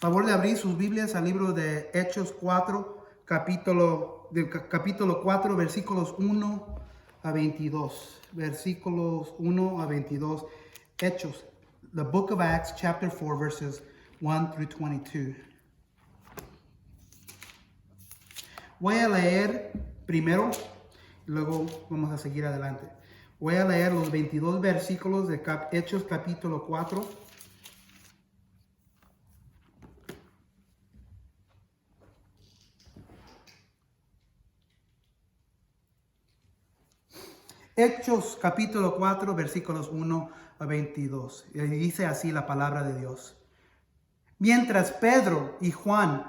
Favor de abrir sus Biblias al libro de Hechos 4, capítulo 4, versículos 1 a 22. Versículos 1 a 22. Hechos, the book of Acts, chapter 4, verses 1 through 22. Voy a leer primero, y luego vamos a seguir adelante. Voy a leer los 22 versículos de Hechos capítulo 4. Hechos capítulo 4, versículos 1 a 22. Y dice así la palabra de Dios. Mientras Pedro y Juan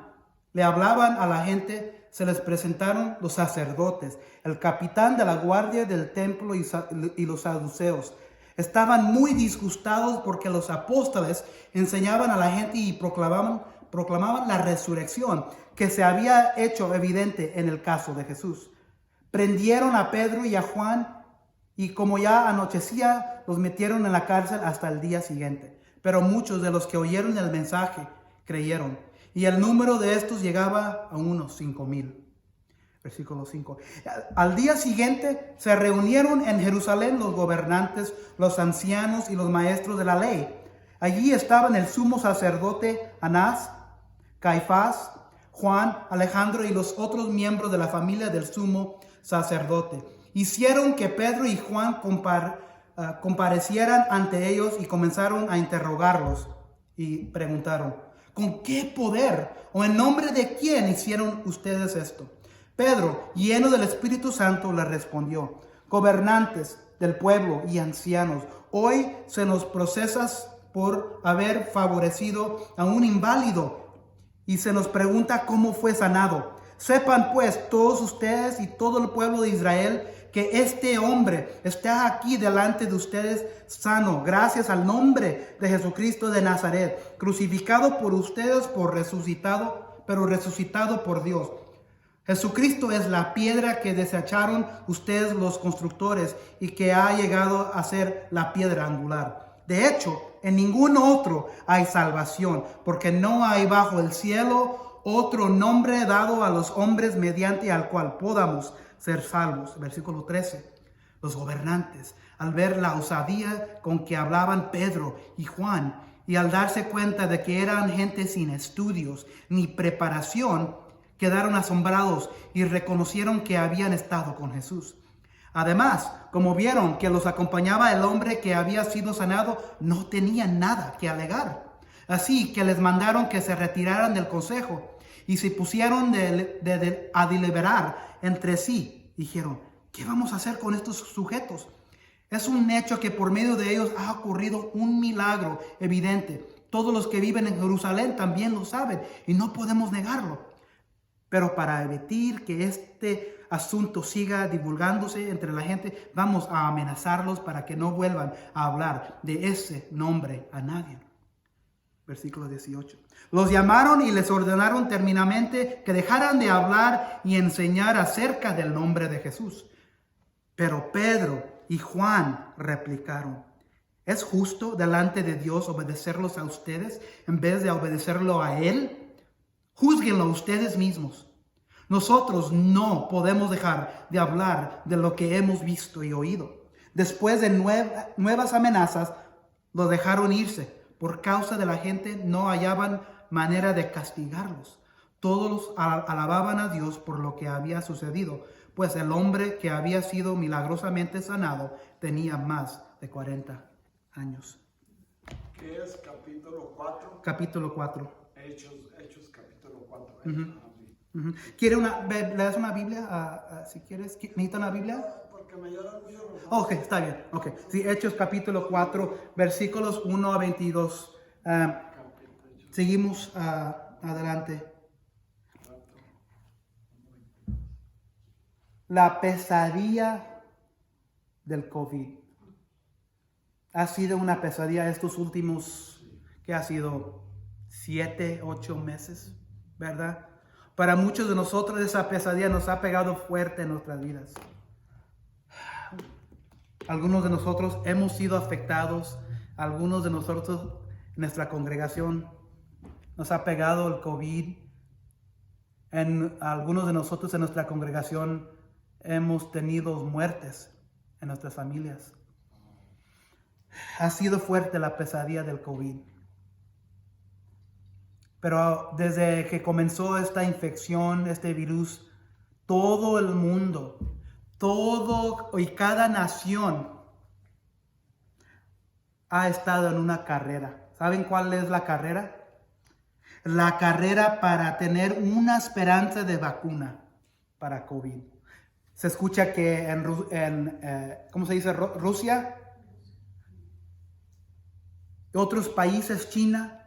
le hablaban a la gente, se les presentaron los sacerdotes, el capitán de la guardia del templo y los saduceos. Estaban muy disgustados porque los apóstoles enseñaban a la gente y proclamaban la resurrección que se había hecho evidente en el caso de Jesús. Prendieron a Pedro y a Juan y como ya anochecía, los metieron en la cárcel hasta el día siguiente. Pero muchos de los que oyeron el mensaje creyeron. Y el número de estos llegaba a unos 5,000. Versículo 5. Al día siguiente se reunieron en Jerusalén los gobernantes, los ancianos y los maestros de la ley. Allí estaban el sumo sacerdote Anás, Caifás, Juan, Alejandro y los otros miembros de la familia del sumo sacerdote. Hicieron que Pedro y Juan comparecieran ante ellos y comenzaron a interrogarlos y preguntaron: ¿con qué poder o en nombre de quién hicieron ustedes esto? Pedro, lleno del Espíritu Santo, les respondió: gobernantes del pueblo y ancianos, hoy se nos procesa por haber favorecido a un inválido y se nos pregunta cómo fue sanado. Sepan pues todos ustedes y todo el pueblo de Israel que este hombre está aquí delante de ustedes sano, gracias al nombre de Jesucristo de Nazaret, crucificado por ustedes, pero resucitado por Dios. Jesucristo es la piedra que desecharon ustedes los constructores y que ha llegado a ser la piedra angular. De hecho, en ningún otro hay salvación, porque no hay bajo el cielo otro nombre dado a los hombres mediante al cual podamos ser salvos. Versículo 13. Los gobernantes, al ver la osadía con que hablaban Pedro y Juan, y al darse cuenta de que eran gente sin estudios ni preparación, quedaron asombrados y reconocieron que habían estado con Jesús. Además, como vieron que los acompañaba el hombre que había sido sanado, no tenían nada que alegar. Así que les mandaron que se retiraran del consejo y se pusieron a deliberar entre sí. Dijeron: ¿qué vamos a hacer con estos sujetos? Es un hecho que por medio de ellos ha ocurrido un milagro evidente. Todos los que viven en Jerusalén también lo saben y no podemos negarlo. Pero para evitar que este asunto siga divulgándose entre la gente, vamos a amenazarlos para que no vuelvan a hablar de ese nombre a nadie. Versículo 18. Los llamaron y les ordenaron terminantemente que dejaran de hablar y enseñar acerca del nombre de Jesús. Pero Pedro y Juan replicaron: ¿es justo delante de Dios obedecerlos a ustedes en vez de obedecerlo a Él? Júzguenlo ustedes mismos. Nosotros no podemos dejar de hablar de lo que hemos visto y oído. Después de nuevas amenazas, los dejaron irse. Por causa de la gente no hallaban manera de castigarlos. Todos alababan a Dios por lo que había sucedido, pues el hombre que había sido milagrosamente sanado tenía más de 40 años. ¿Qué es capítulo 4? Capítulo 4. Hechos capítulo 4. ¿Quiere ¿lees una Biblia? Si quieres, ¿necesita una Biblia? Porque me lloran mucho los ojos. Ok, está bien. Okay. Sí, Hechos capítulo 4, versículos 1 a 22. Seguimos adelante. La pesadilla del COVID. Ha sido una pesadilla estos últimos, ¿qué ha sido? 7, 8 meses, ¿verdad? Para muchos de nosotros esa pesadilla nos ha pegado fuerte en nuestras vidas. Algunos de nosotros hemos sido afectados, algunos de nosotros, nuestra congregación, nos ha pegado el COVID. En algunos de nosotros en nuestra congregación hemos tenido muertes en nuestras familias. Ha sido fuerte la pesadilla del COVID. Pero desde que comenzó esta infección, este virus, todo el mundo, todo y cada nación ha estado en una carrera. ¿Saben cuál es la carrera? La carrera para tener una esperanza de vacuna para COVID. Se escucha que ¿cómo se dice? Rusia, otros países, China,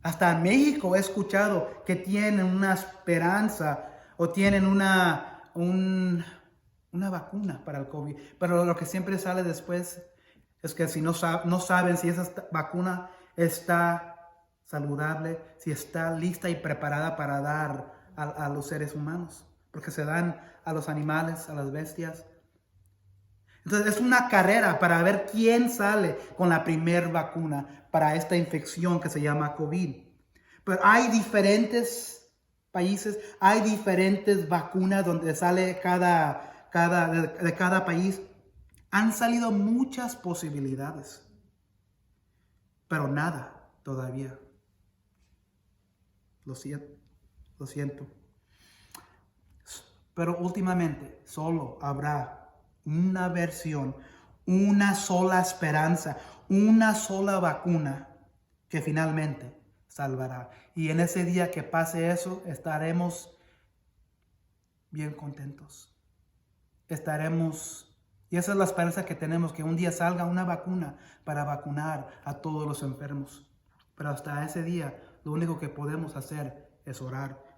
hasta en México he escuchado que tienen una esperanza o tienen una vacuna para el COVID. Pero lo que siempre sale después es que si no saben si esa vacuna está saludable, si está lista y preparada para dar a los seres humanos, porque se dan a los animales, a las bestias. Entonces es una carrera para ver quién sale con la primer vacuna para esta infección que se llama COVID. Pero hay diferentes países, hay diferentes vacunas donde sale de cada país. Han salido muchas posibilidades, pero nada todavía. Lo siento. Pero últimamente solo habrá una versión, una sola esperanza, una sola vacuna que finalmente salvará. Y en ese día que pase eso, estaremos bien contentos. Y esa es la esperanza que tenemos, que un día salga una vacuna para vacunar a todos los enfermos. Pero hasta ese día, lo único que podemos hacer es orar.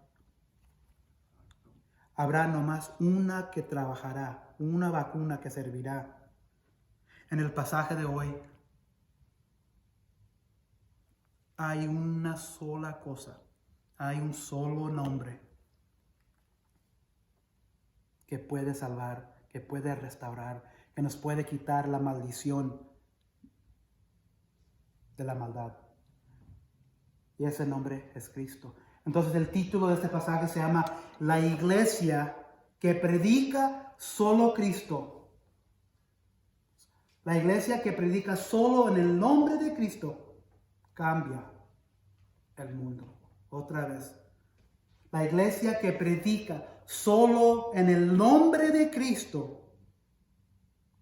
Habrá nomás una que trabajará, una vacuna que servirá. En el pasaje de hoy hay una sola cosa, hay un solo nombre que puede salvar, que puede restaurar, que nos puede quitar la maldición de la maldad. Y ese nombre es Cristo. Entonces el título de este pasaje se llama La iglesia que predica solo Cristo. La iglesia que predica solo en el nombre de Cristo cambia el mundo. Otra vez. La iglesia que predica solo en el nombre de Cristo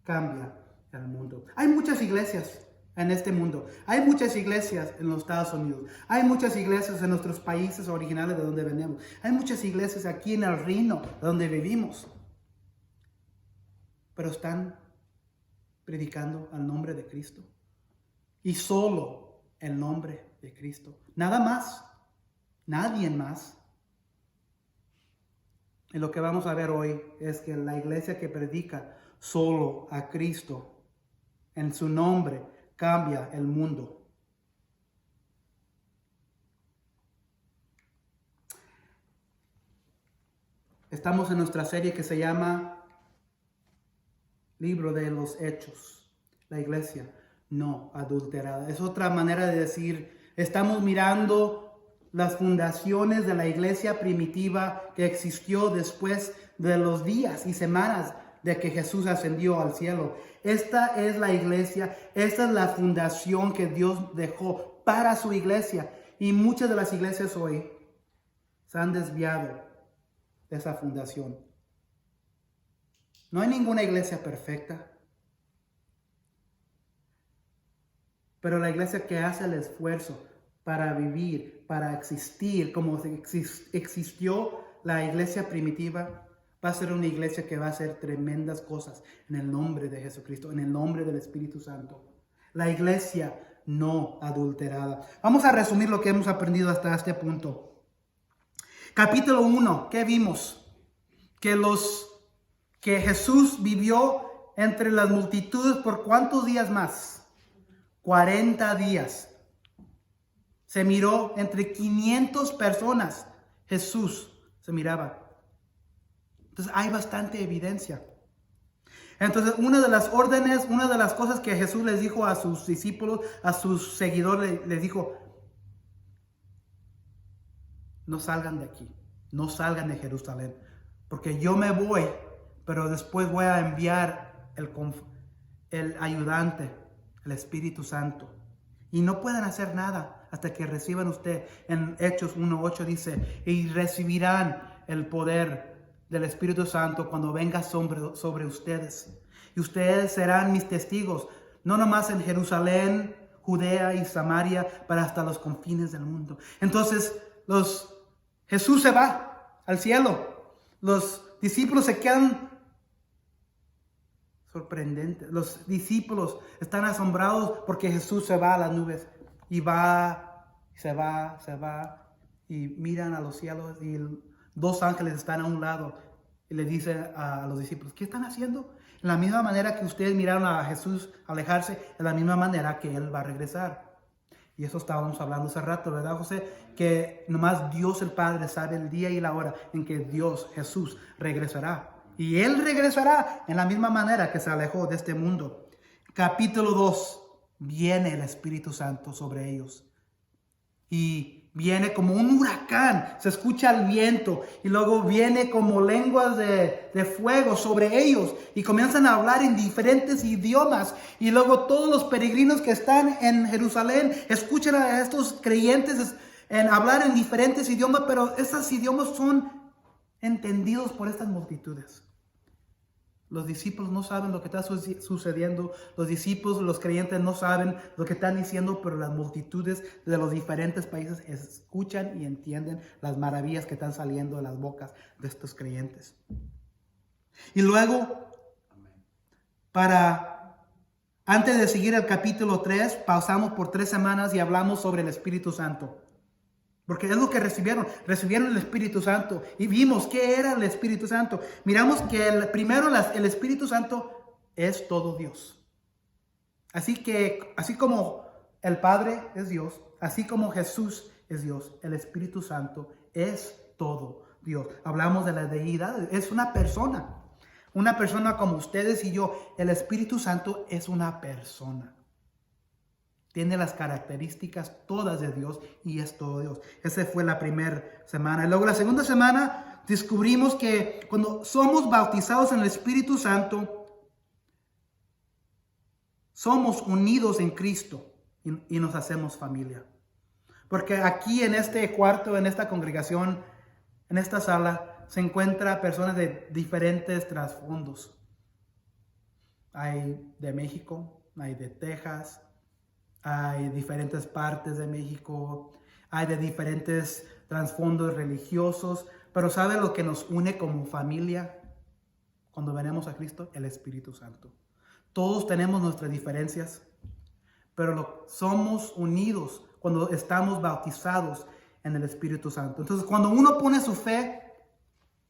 cambia el mundo. Hay muchas iglesias en este mundo. Hay muchas iglesias en los Estados Unidos. Hay muchas iglesias en nuestros países originales de donde venimos. Hay muchas iglesias aquí en el reino de donde vivimos. Pero están predicando al nombre de Cristo. Y solo el nombre de Cristo. Nada más. Nadie más. Y lo que vamos a ver hoy es que la iglesia que predica solo a Cristo en su nombre cambia el mundo. Estamos en nuestra serie que se llama Libro de los Hechos. La iglesia no adulterada. Es otra manera de decir, estamos mirando las fundaciones de la iglesia primitiva que existió después de los días y semanas de que Jesús ascendió al cielo. Esta es la iglesia, esta es la fundación que Dios dejó para su iglesia. Y muchas de las iglesias hoy se han desviado de esa fundación. No hay ninguna iglesia perfecta. Pero la iglesia que hace el esfuerzo para vivir, para existir, como existió la iglesia primitiva, va a ser una iglesia que va a hacer tremendas cosas en el nombre de Jesucristo, en el nombre del Espíritu Santo. La iglesia no adulterada. Vamos a resumir lo que hemos aprendido hasta este punto. Capítulo 1, ¿qué vimos? Que Jesús vivió entre las multitudes por ¿cuántos días más? 40 días. Se miró entre 500 personas. Jesús se miraba. Entonces hay bastante evidencia. Entonces una de las órdenes, una de las cosas que Jesús les dijo a sus discípulos, a sus seguidores, les dijo, no salgan de aquí, no salgan de Jerusalén, porque yo me voy, pero después voy a enviar el ayudante, el Espíritu Santo. Y no pueden hacer nada hasta que reciban usted. En Hechos 1:8 dice, y recibirán el poder del Espíritu Santo cuando venga sobre ustedes. Y ustedes serán mis testigos, no nomás en Jerusalén, Judea y Samaria, para hasta los confines del mundo. Entonces, Jesús se va al cielo. Los discípulos se quedan sorprendentes. Los discípulos están asombrados porque Jesús se va a las nubes y se va y miran a los cielos y dos ángeles están a un lado y le dicen a los discípulos, ¿qué están haciendo? En la misma manera que ustedes miraron a Jesús alejarse, en la misma manera que Él va a regresar. Y eso estábamos hablando hace rato, ¿verdad, José? Que nomás Dios el Padre sabe el día y la hora en que Jesús regresará. Y Él regresará en la misma manera que se alejó de este mundo. Capítulo 2. Viene el Espíritu Santo sobre ellos. Y viene como un huracán. Se escucha el viento. Y luego viene como lenguas de fuego sobre ellos. Y comienzan a hablar en diferentes idiomas. Y luego todos los peregrinos que están en Jerusalén escuchan a estos creyentes hablar en diferentes idiomas. Pero esos idiomas son entendidos por estas multitudes. Los discípulos no saben lo que está sucediendo. Los discípulos, los creyentes no saben lo que están diciendo, pero las multitudes de los diferentes países escuchan y entienden las maravillas que están saliendo de las bocas de estos creyentes. Y luego, antes de seguir el capítulo 3, pausamos por 3 semanas y hablamos sobre el Espíritu Santo. Porque es lo que recibieron el Espíritu Santo. Y vimos qué era el Espíritu Santo. Miramos que el Espíritu Santo es todo Dios. Así como el Padre es Dios, así como Jesús es Dios, el Espíritu Santo es todo Dios. Hablamos de la deidad, es una persona como ustedes y yo. El Espíritu Santo es una persona. Tiene las características todas de Dios y es todo Dios. Esa fue la primera semana. Y luego la segunda semana descubrimos que cuando somos bautizados en el Espíritu Santo, somos unidos en Cristo y nos hacemos familia. Porque aquí en este cuarto, en esta congregación, en esta sala, se encuentran personas de diferentes trasfondos. Hay de México, hay de Texas, hay diferentes partes de México, hay de diferentes trasfondos religiosos, pero ¿sabe lo que nos une como familia cuando venimos a Cristo? El Espíritu Santo. Todos tenemos nuestras diferencias, pero somos unidos cuando estamos bautizados en el Espíritu Santo. Entonces, cuando uno pone su fe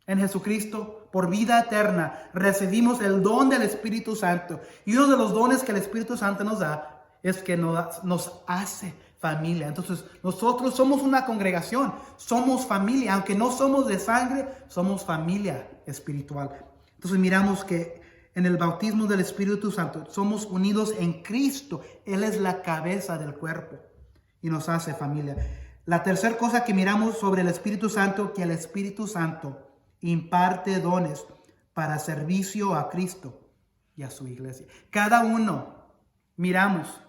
en Jesucristo por vida eterna, recibimos el don del Espíritu Santo. Y uno de los dones que el Espíritu Santo nos da es que nos hace familia. Entonces, nosotros somos una congregación, somos familia, aunque no somos de sangre, somos familia espiritual. Entonces, miramos que en el bautismo del Espíritu Santo somos unidos en Cristo. Él es la cabeza del cuerpo y nos hace familia. La tercera cosa que miramos sobre el Espíritu Santo, que el Espíritu Santo imparte dones para servicio a Cristo y a su iglesia. Cada uno, miramos,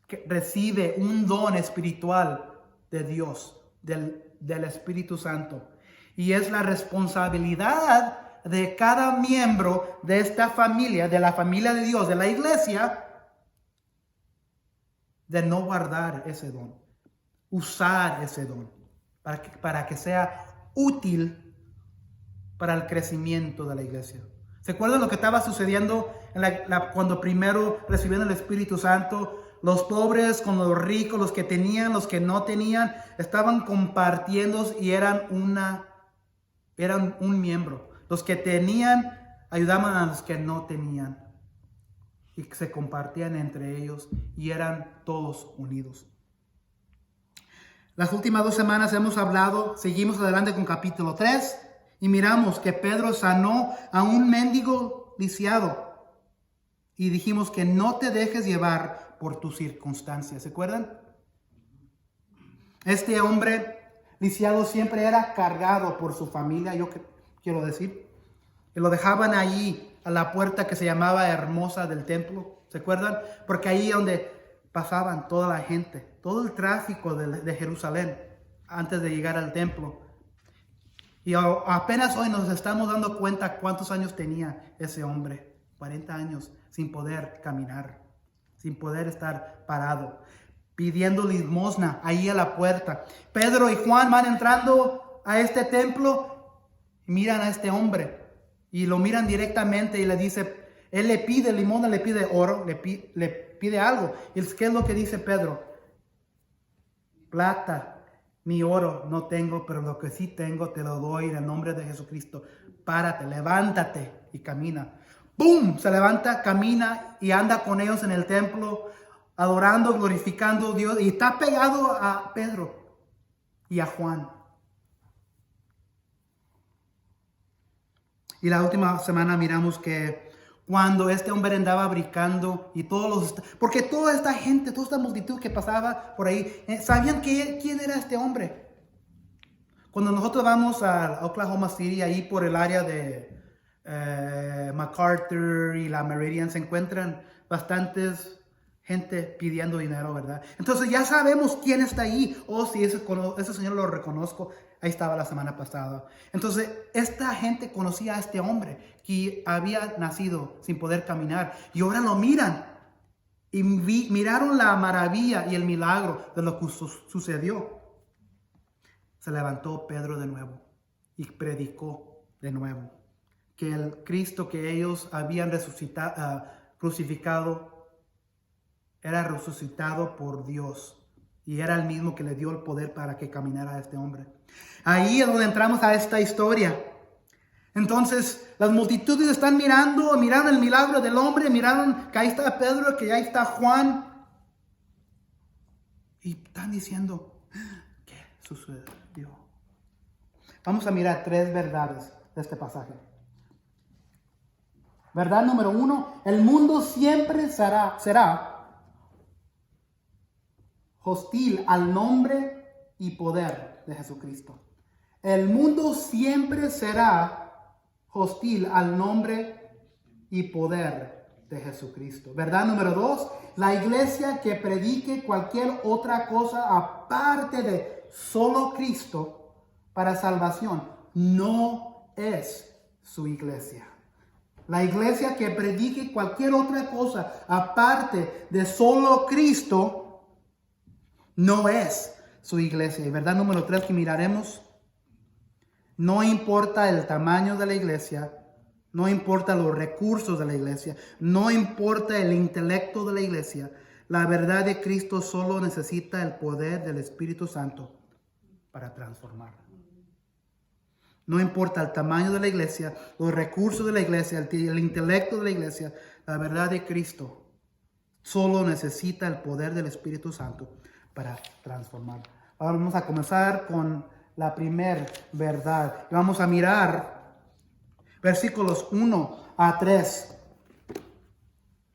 que recibe un don espiritual de Dios, del Espíritu Santo. Y es la responsabilidad de cada miembro de esta familia, de la familia de Dios, de la iglesia, de no guardar ese don, usar ese don, para que sea útil para el crecimiento de la iglesia. ¿Se acuerdan lo que estaba sucediendo cuando primero recibieron el Espíritu Santo? Los pobres con los ricos, los que tenían, los que no tenían, estaban compartiendo y eran un miembro. Los que tenían ayudaban a los que no tenían. Y se compartían entre ellos y eran todos unidos. Las últimas 2 semanas seguimos adelante con capítulo 3 y miramos que Pedro sanó a un mendigo lisiado. Y dijimos que no te dejes llevar por tus circunstancias. ¿Se acuerdan? Este hombre lisiado siempre era cargado por su familia, quiero decir. Y lo dejaban ahí a la puerta que se llamaba Hermosa del templo. ¿Se acuerdan? Porque ahí es donde pasaban toda la gente, todo el tráfico de Jerusalén antes de llegar al templo. Y apenas hoy nos estamos dando cuenta cuántos años tenía ese hombre. 40 años sin poder caminar, sin poder estar parado, pidiendo limosna ahí a la puerta. Pedro y Juan van entrando a este templo y miran a este hombre y lo miran directamente y le dice, él le pide limosna, le pide oro, le pide algo. ¿Y qué es lo que dice Pedro? Plata ni oro no tengo, pero lo que sí tengo te lo doy en el nombre de Jesucristo. Párate, levántate y camina. ¡Bum! Se levanta, camina y anda con ellos en el templo, adorando, glorificando a Dios. Y está pegado a Pedro y a Juan. Y la última semana miramos que cuando este hombre andaba brincando y porque toda esta gente, toda esta multitud que pasaba por ahí, sabían quién era este hombre. Cuando nosotros vamos a Oklahoma City, ahí por el área de MacArthur y la Meridian, se encuentran bastantes gente pidiendo dinero, ¿verdad? Entonces ya sabemos quién está ahí. Si ese señor lo reconozco. Ahí estaba la semana pasada. Entonces, esta gente conocía a este hombre que había nacido sin poder caminar. Y ahora lo miran. Y miraron la maravilla y el milagro de lo que sucedió. Se levantó Pedro de nuevo y predicó de nuevo que el Cristo que ellos habían crucificado era resucitado por Dios. Y era el mismo que le dio el poder para que caminara a este hombre. Ahí es donde entramos a esta historia. Entonces, las multitudes están miraron el milagro del hombre, miraron que ahí está Pedro, que ahí está Juan. Y están diciendo, ¿qué sucedió? Vamos a mirar 3 verdades de este pasaje. Verdad número 1, el mundo siempre será hostil al nombre y poder de Jesucristo. El mundo siempre será hostil al nombre y poder de Jesucristo. Verdad número 2, la iglesia que predique cualquier otra cosa aparte de solo Cristo para salvación no es su iglesia. La iglesia que predique cualquier otra cosa aparte de solo Cristo no es su iglesia. Y verdad número 3 que miraremos, no importa el tamaño de la iglesia, no importa los recursos de la iglesia, no importa el intelecto de la iglesia, la verdad de Cristo solo necesita el poder del Espíritu Santo para transformarla. No importa el tamaño de la iglesia, los recursos de la iglesia, el intelecto de la iglesia, la verdad de Cristo solo necesita el poder del Espíritu Santo para transformar. Ahora vamos a comenzar con la primera verdad. Vamos a mirar versículos 1 a 3.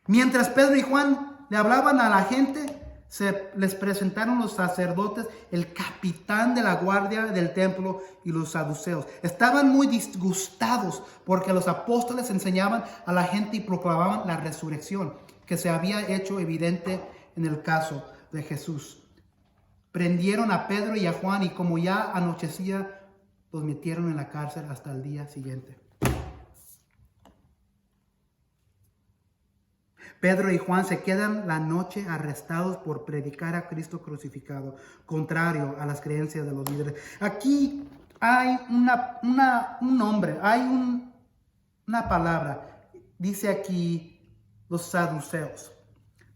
Mientras Pedro y Juan le hablaban a la gente, les presentaron los sacerdotes, el capitán de la guardia del templo y los saduceos. Estaban muy disgustados porque los apóstoles enseñaban a la gente y proclamaban la resurrección que se había hecho evidente en el caso de Jesús. Prendieron a Pedro y a Juan y como ya anochecía, los metieron en la cárcel hasta el día siguiente. Pedro y Juan se quedan la noche arrestados por predicar a Cristo crucificado, contrario a las creencias de los líderes. Aquí hay un nombre, hay una palabra. Dice aquí los saduceos.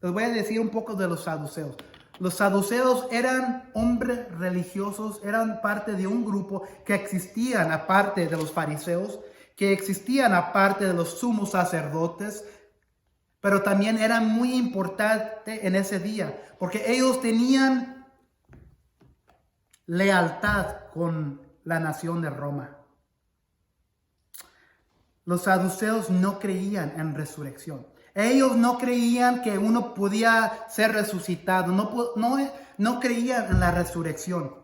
Les voy a decir un poco de los saduceos. Los saduceos eran hombres religiosos, eran parte de un grupo que existían aparte de los fariseos, que existían aparte de los sumos sacerdotes, pero también eran muy importantes en ese día, porque ellos tenían lealtad con la nación de Roma. Los saduceos no creían en resurrección. Ellos no creían que uno podía ser resucitado, no creían en la resurrección.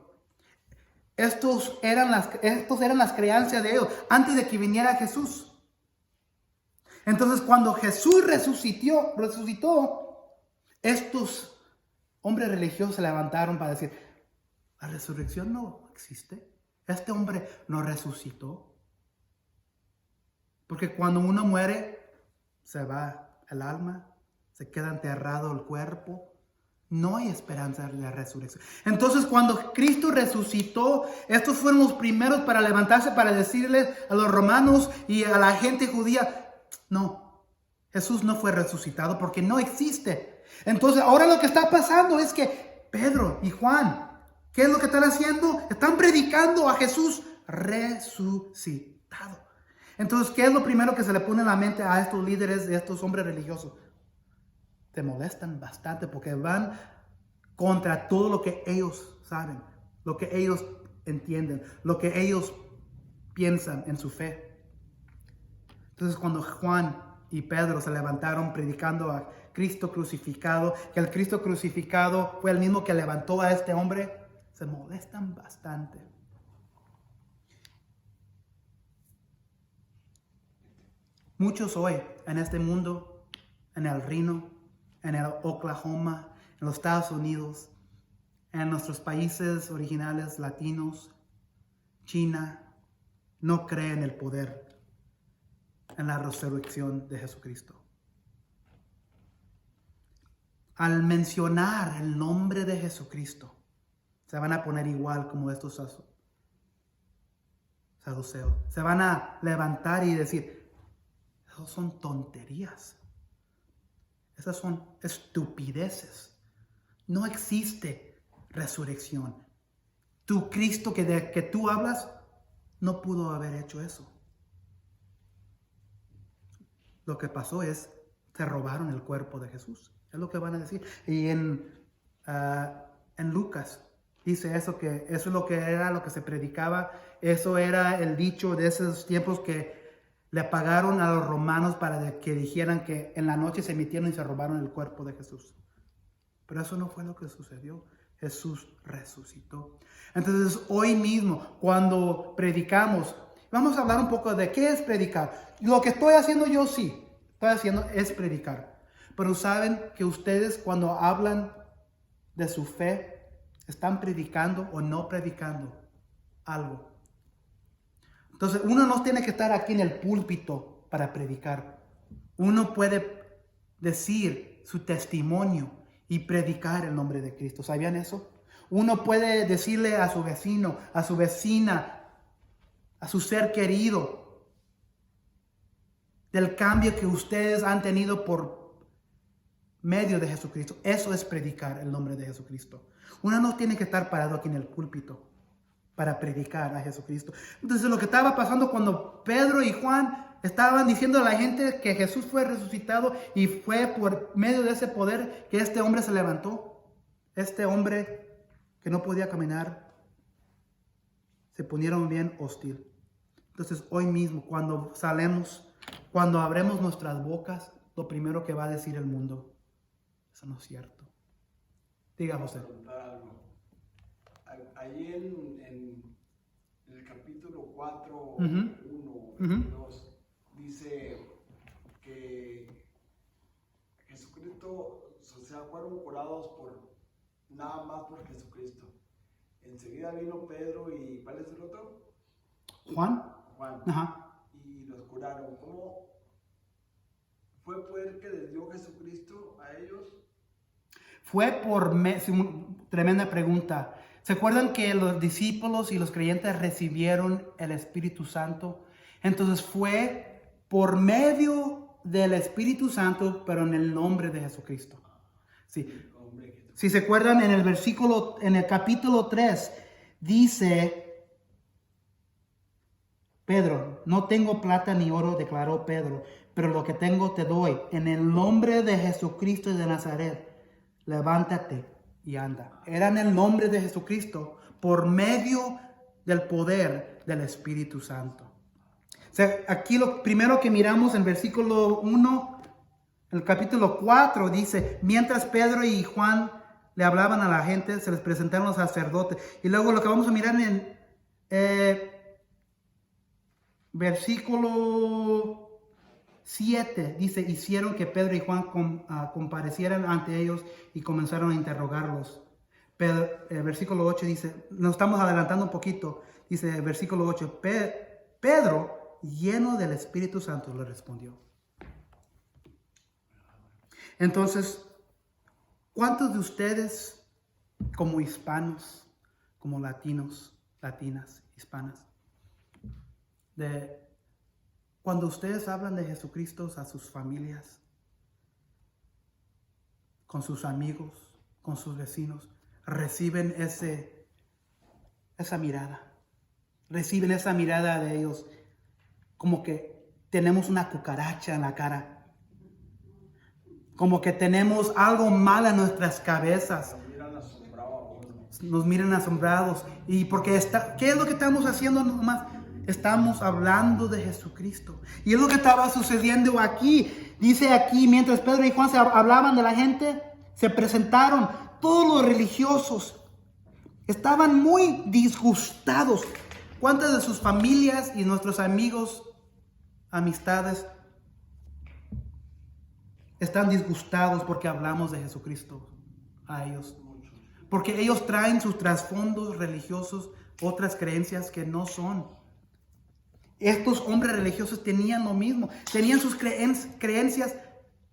estos eran las creencias de ellos antes de que viniera Jesús. Entonces, cuando Jesús resucitó, estos hombres religiosos se levantaron para decir, la resurrección no existe. Este hombre no resucitó. Porque cuando uno muere, se va el alma, se queda enterrado el cuerpo. No hay esperanza de la resurrección. Entonces, cuando Cristo resucitó, estos fueron los primeros para levantarse, para decirles a los romanos y a la gente judía, no, Jesús no fue resucitado porque no existe. Entonces, ahora lo que está pasando es que Pedro y Juan, ¿qué es lo que están haciendo? Están predicando a Jesús resucitado. Entonces, ¿qué es lo primero que se le pone en la mente a estos líderes, a estos hombres religiosos? Te molestan bastante porque van contra todo lo que ellos saben, lo que ellos entienden, lo que ellos piensan en su fe. Entonces, cuando Juan y Pedro se levantaron predicando a Cristo crucificado, que el Cristo crucificado fue el mismo que levantó a este hombre, se molestan bastante. Muchos hoy en este mundo, en el Reno, en el Oklahoma, en los Estados Unidos, en nuestros países originales latinos, China, no creen en el poder, en la resurrección de Jesucristo. Al mencionar el nombre de Jesucristo, se van a poner igual como estos saduceos. Se van a levantar y decir, esas son tonterías. Esas son estupideces. No existe resurrección. Tu Cristo que tú hablas no pudo haber hecho eso. Lo que pasó es, se robaron el cuerpo de Jesús. Es lo que van a decir. Y en Lucas dice eso es lo que era lo que se predicaba. Eso era el dicho de esos tiempos que le pagaron a los romanos para que dijeran que en la noche se metieron y se robaron el cuerpo de Jesús. Pero eso no fue lo que sucedió. Jesús resucitó. Entonces, hoy mismo, cuando predicamos, vamos a hablar un poco de qué es predicar. Lo que estoy haciendo yo es predicar. Pero saben que ustedes cuando hablan de su fe, están predicando o no predicando algo. Entonces, uno no tiene que estar aquí en el púlpito para predicar. Uno puede decir su testimonio y predicar el nombre de Cristo. ¿Sabían eso? Uno puede decirle a su vecino, a su vecina, a su ser querido, del cambio que ustedes han tenido por medio de Jesucristo. Eso es predicar el nombre de Jesucristo. Uno no tiene que estar parado aquí en el púlpito para predicar a Jesucristo. Entonces, lo que estaba pasando cuando Pedro y Juan estaban diciendo a la gente que Jesús fue resucitado y fue por medio de ese poder que este hombre se levantó. Este hombre que no podía caminar, se ponieron bien hostil. Entonces, hoy mismo, cuando abremos nuestras bocas, lo primero que va a decir el mundo, eso no es cierto. Diga, José. Ahí en el capítulo 4, Uh-huh. 1, 2, dice que Jesucristo, o sea, fueron curados nada más por Jesucristo. Enseguida vino Pedro y ¿cuál es el otro? Juan. Ajá. Y los curaron. ¿Cómo fue poder que les dio Jesucristo a ellos? Fue tremenda pregunta. ¿Se acuerdan que los discípulos y los creyentes recibieron el Espíritu Santo? Entonces fue por medio del Espíritu Santo, pero en el nombre de Jesucristo. Sí. Si se acuerdan en el capítulo 3, dice Pedro, no tengo plata ni oro, declaró Pedro, pero lo que tengo te doy. En el nombre de Jesucristo de Nazaret, levántate y anda. Era en el nombre de Jesucristo, por medio del poder del Espíritu Santo. O sea, aquí lo primero que miramos en versículo 1, el capítulo 4, dice, mientras Pedro y Juan le hablaban a la gente, se les presentaron los sacerdotes. Y luego lo que vamos a mirar en Versículo 7 dice, hicieron que Pedro y Juan comparecieran ante ellos y comenzaron a interrogarlos. Versículo 8 dice, nos estamos adelantando un poquito, dice versículo 8, Pedro, lleno del Espíritu Santo, le respondió. Entonces, ¿cuántos de ustedes como hispanos, como latinos, latinas, hispanas, cuando ustedes hablan de Jesucristo a sus familias, con sus amigos, con sus vecinos, reciben esa mirada? Reciben esa mirada de ellos como que tenemos una cucaracha en la cara. Como que tenemos algo mal en nuestras cabezas. Nos miran asombrados. Y porque ¿qué es lo que estamos haciendo nomás? Estamos hablando de Jesucristo. Y es lo que estaba sucediendo aquí. Dice aquí, mientras Pedro y Juan se hablaban de la gente, se presentaron todos los religiosos. Estaban muy disgustados. ¿Cuántas de sus familias y nuestros amigos, amistades, están disgustados porque hablamos de Jesucristo a ellos? Porque ellos traen sus trasfondos religiosos, otras creencias que no son. Estos hombres religiosos tenían lo mismo. Tenían sus creencias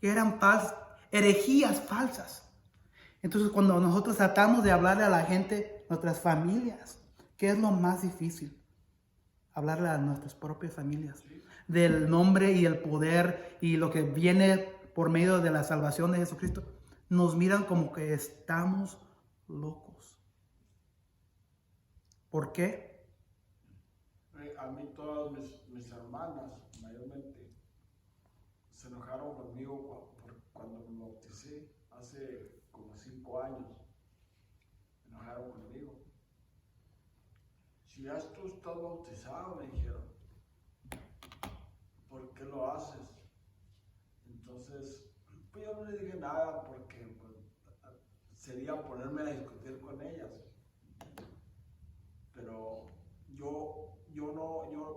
que eran falsas, herejías falsas. Entonces, cuando nosotros tratamos de hablarle a la gente, nuestras familias, ¿qué es lo más difícil? Hablarle a nuestras propias familias del nombre y el poder y lo que viene por medio de la salvación de Jesucristo. Nos miran como que estamos locos. ¿Por qué? A mí todas mis hermanas mayormente se enojaron conmigo cuando me bauticé hace como 5 años. Se enojaron conmigo. Si ya tú estás bautizado, me dijeron, ¿por qué lo haces? Entonces, pues yo no le dije nada porque pues, sería ponerme a discutir con ellas. Pero yo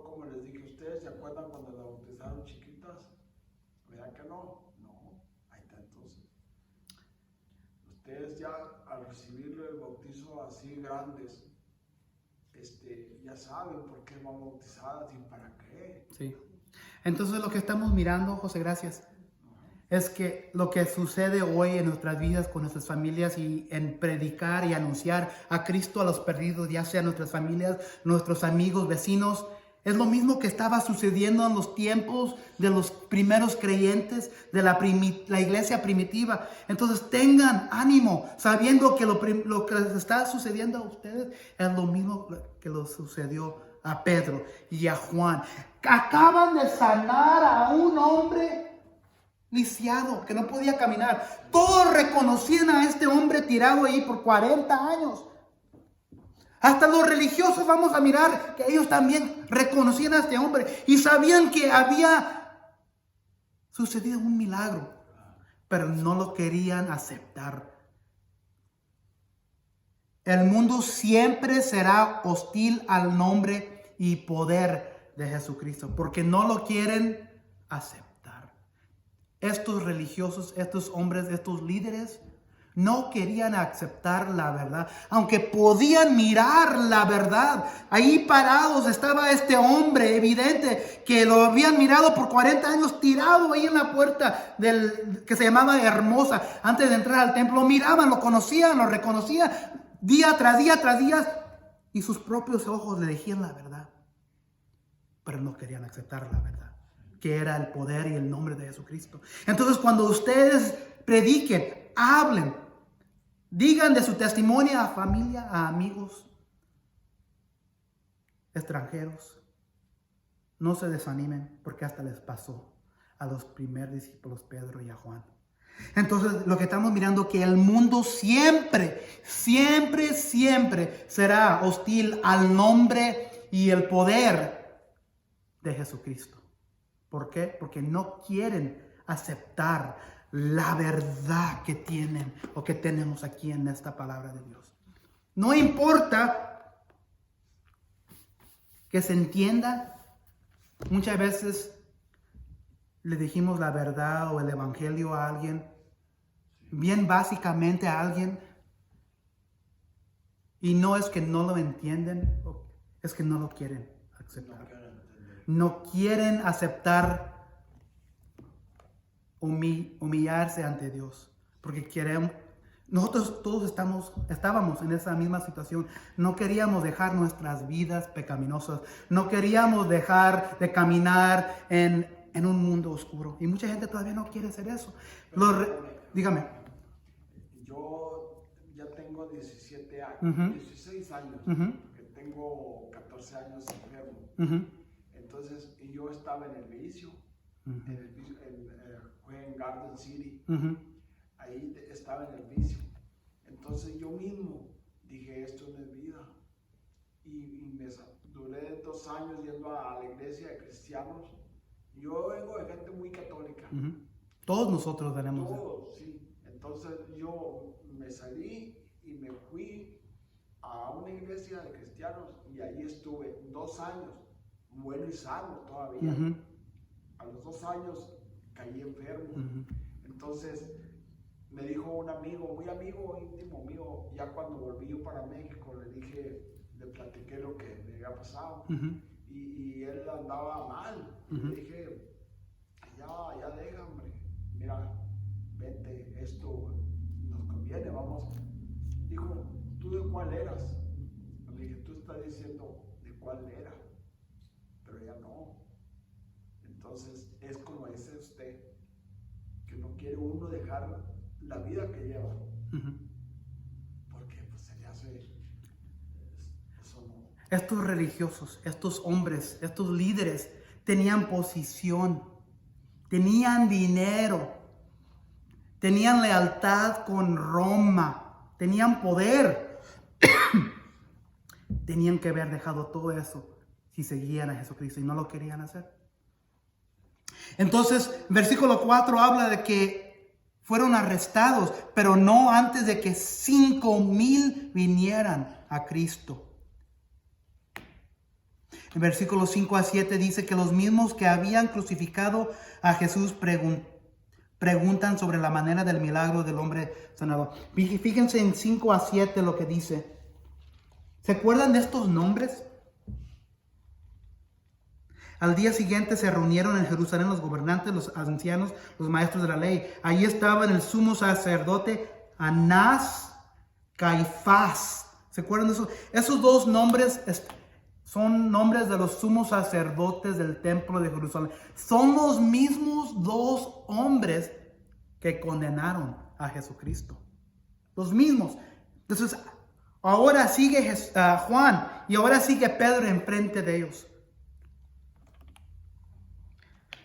como les dije, ¿ustedes se acuerdan cuando la bautizaron chiquitas? ¿Verdad que no? No, ahí está entonces. Ustedes ya al recibir el bautizo así grandes, ya saben por qué van bautizadas y para qué. Sí. Entonces lo que estamos mirando, José, gracias, es que lo que sucede hoy en nuestras vidas con nuestras familias y en predicar y anunciar a Cristo a los perdidos, ya sea nuestras familias, nuestros amigos, vecinos, es lo mismo que estaba sucediendo en los tiempos de los primeros creyentes de la iglesia primitiva. Entonces tengan ánimo, sabiendo que lo que les está sucediendo a ustedes es lo mismo que lo sucedió a Pedro y a Juan. Acaban de sanar a un hombre lisiado, que no podía caminar. Todos reconocían a este hombre tirado ahí por 40 años. Hasta los religiosos, vamos a mirar, que ellos también reconocían a este hombre y sabían que había sucedido un milagro, pero no lo querían aceptar. El mundo siempre será hostil al nombre y poder de Jesucristo, porque no lo quieren aceptar. Estos religiosos, estos hombres, estos líderes no querían aceptar la verdad, aunque podían mirar la verdad. Ahí parados estaba este hombre evidente que lo habían mirado por 40 años tirado ahí en la puerta que se llamaba Hermosa. Antes de entrar al templo, lo miraban, lo conocían, lo reconocían día tras día tras día, y sus propios ojos le decían la verdad, pero no querían aceptar la verdad, que era el poder y el nombre de Jesucristo. Entonces, cuando ustedes prediquen, hablen, digan de su testimonio a familia, a amigos, extranjeros, no se desanimen, porque hasta les pasó a los primeros discípulos, Pedro y a Juan. Entonces, lo que estamos mirando, que el mundo siempre será hostil al nombre y el poder de Jesucristo. ¿Por qué? Porque no quieren aceptar la verdad que tienen o que tenemos aquí en esta palabra de Dios. No importa que se entienda. Muchas veces le dijimos la verdad o el evangelio a alguien, bien básicamente a alguien, y no es que no lo entienden, es que no lo quieren aceptar. No quieren aceptar humillarse ante Dios, porque nosotros todos estábamos en esa misma situación. No queríamos dejar nuestras vidas pecaminosas, no queríamos dejar de caminar en un mundo oscuro, y mucha gente todavía no quiere hacer eso. Dígame. Yo ya tengo 17 años, 16 años, porque tengo 14 años enfermo. Entonces, yo estaba en el vicio, fue en Garden City, ahí estaba en el vicio. Entonces yo mismo dije, esto no es vida. Y duré 2 años yendo a la iglesia de cristianos. Yo vengo de gente muy católica. Todos nosotros tenemos. Todos, sí. Entonces yo me salí y me fui a una iglesia de cristianos y ahí estuve 2 años, bueno y sano todavía. A los 2 años caí enfermo. Entonces me dijo un amigo, muy amigo, íntimo mío, ya cuando volví yo para México, le platiqué lo que me había pasado. Y él andaba mal. Y le dije, ya deja, hombre, mira, vente, esto nos conviene, vamos. Dijo, ¿tú de cuál eras? Le dije, tú estás diciendo de cuál era, pero ya no. Entonces es como dice usted, que no quiere uno dejar la vida que lleva, porque pues se le hace eso no. Estos religiosos, estos hombres, estos líderes tenían posición, tenían dinero, tenían lealtad con Roma, tenían poder. Tenían que haber dejado todo eso si seguían a Jesucristo, y no lo querían hacer. Entonces, versículo 4 habla de que fueron arrestados, pero no antes de que 5,000 vinieran a Cristo. En versículos 5 a 7 dice que los mismos que habían crucificado a Jesús preguntan sobre la manera del milagro del hombre sanado. Fíjense en 5 a 7 lo que dice. ¿Se acuerdan de estos nombres? Al día siguiente se reunieron en Jerusalén los gobernantes, los ancianos, los maestros de la ley. Allí estaban el sumo sacerdote Anás, Caifás. ¿Se acuerdan de eso? Esos 2 nombres son nombres de los sumos sacerdotes del templo de Jerusalén. Son los mismos 2 hombres que condenaron a Jesucristo. Los mismos. Entonces, ahora sigue Juan y ahora sigue Pedro enfrente de ellos.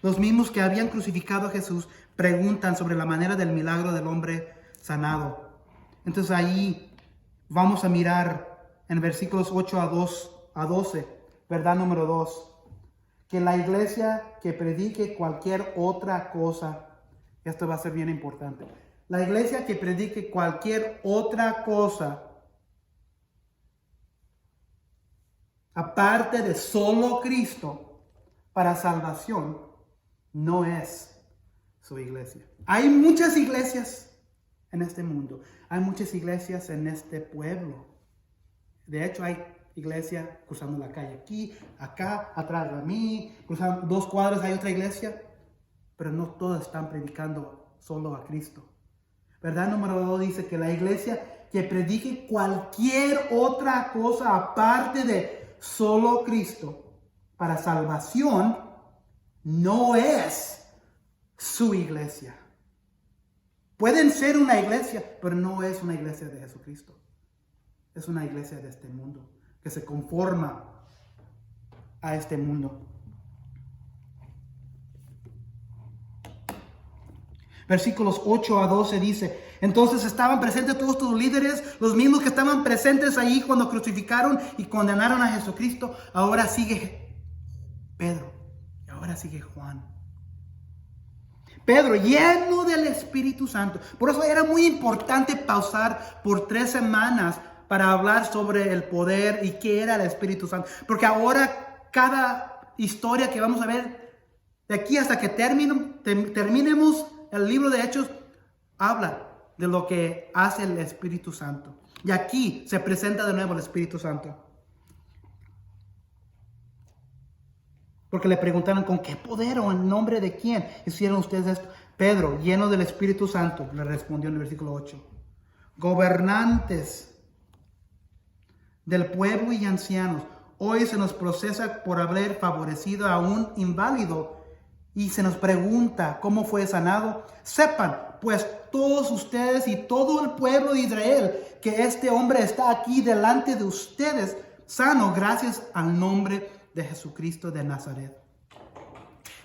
Los mismos que habían crucificado a Jesús preguntan sobre la manera del milagro del hombre sanado. Entonces ahí vamos a mirar en versículos 8 a 12, verdad número 2, que la iglesia que predique cualquier otra cosa, esto va a ser bien importante, la iglesia que predique cualquier otra cosa aparte de solo Cristo para salvación, no es su iglesia. Hay muchas iglesias en este mundo. Hay muchas iglesias en este pueblo. De hecho, hay iglesia cruzando la calle aquí, acá, atrás de mí. Cruzando 2 cuadras hay otra iglesia. Pero no todos están predicando solo a Cristo. Verdad número 2 dice que la iglesia que predique cualquier otra cosa aparte de solo Cristo para salvación no es su iglesia. Pueden ser una iglesia, pero no es una iglesia de Jesucristo. Es una iglesia de este mundo, que se conforma a este mundo. Versículos 8 a 12 dice, entonces estaban presentes todos estos líderes, los mismos que estaban presentes ahí cuando crucificaron y condenaron a Jesucristo. Ahora sigue Pedro. Ahora sigue Juan. Pedro, lleno del Espíritu Santo. Por eso era muy importante pausar por 3 semanas para hablar sobre el poder y qué era el Espíritu Santo. Porque ahora cada historia que vamos a ver de aquí hasta que terminemos el libro de Hechos, habla de lo que hace el Espíritu Santo. Y aquí se presenta de nuevo el Espíritu Santo. Porque le preguntaron, ¿con qué poder o en nombre de quién hicieron ustedes esto? Pedro, lleno del Espíritu Santo, le respondió en el versículo 8. Gobernantes del pueblo y ancianos, hoy se nos procesa por haber favorecido a un inválido y se nos pregunta cómo fue sanado. Sepan, pues, todos ustedes y todo el pueblo de Israel, que este hombre está aquí delante de ustedes, sano gracias al nombre de Jesucristo de Nazaret.